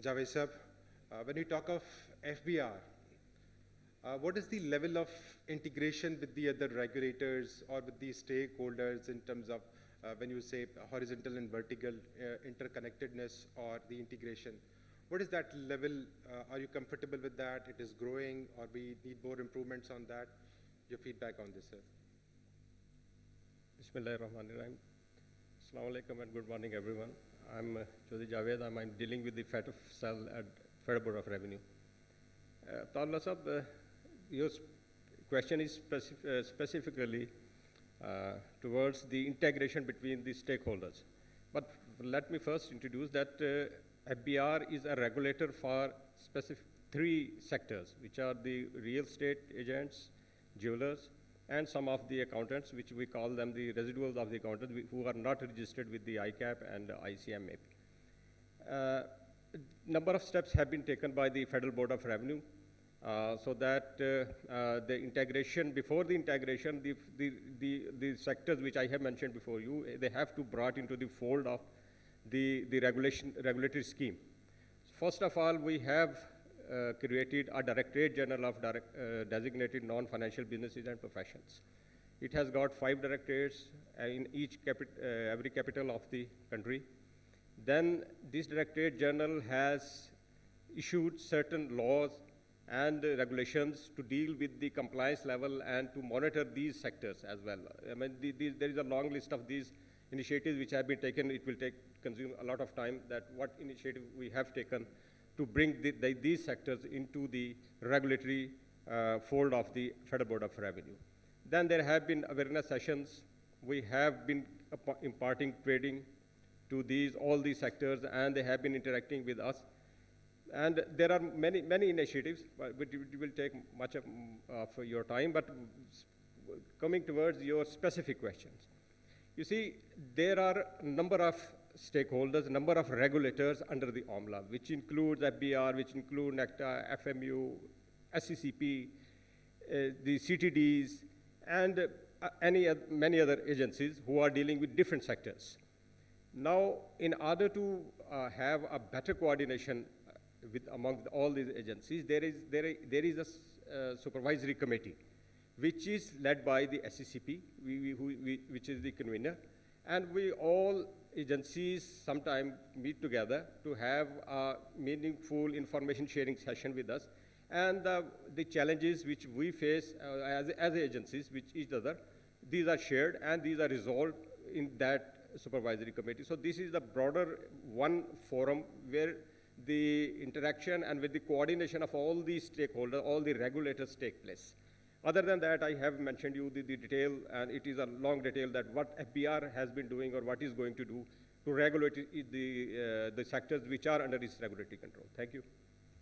Javed Sab, when you talk of FBR, what is the level of integration with the other regulators or with the stakeholders in terms of when you say horizontal and vertical interconnectedness or the integration? What is that level? Are you comfortable with that? It is growing, or we need more improvements on that? Your feedback on this, sir. Bismillahirrahmanirrahim. Assalamu alaikum and good morning, everyone. I'm Chaudhry Javed. I'm dealing with the FATF cell at Federal Board of Revenue. Tawalla Sab, your question is specifically towards the integration between the stakeholders. But let me first introduce that FBR is a regulator for specific three sectors, which are the real estate agents, jewelers, and some of the accountants, which we call them the residuals of the accountants who are not registered with the ICAP and ICMA. Number of steps have been taken by the Federal Board of Revenue so that the integration, before the integration, the sectors which I have mentioned before you, they have to brought into the fold of the regulatory scheme. First of all, we have created a Directorate General of Designated Non-Financial Businesses and Professions. It has got 5 directorates in each every capital of the country. Then this Directorate General has issued certain laws and regulations to deal with the compliance level and to monitor these sectors as well. I mean, there is a long list of these initiatives which have been taken. It will consume a lot of time that what initiative we have taken to bring these sectors into the regulatory fold of the Federal Board of Revenue. Then there have been awareness sessions. We have been imparting training to all these sectors, and they have been interacting with us. And there are many initiatives, but it will take much of your time. But coming towards your specific questions, you see, there are a number of stakeholders, a number of regulators under the OMLA, which includes FBR, which include NECTA, FMU, SCCP, the CTDs, and many other agencies who are dealing with different sectors. Now, in order to have a better coordination among all these agencies, there is a supervisory committee, which is led by the SCCP, which is the convener, and we all agencies sometimes meet together to have a meaningful information sharing session with us, and the challenges which we face as agencies with each other, these are shared and these are resolved in that supervisory committee. So this is the broader one forum where the interaction and with the coordination of all these stakeholders, all the regulators take place. Other than that, I have mentioned you the detail, and it is a long detail that what FBR has been doing or what is going to do to regulate the sectors which are under its regulatory control. Thank you.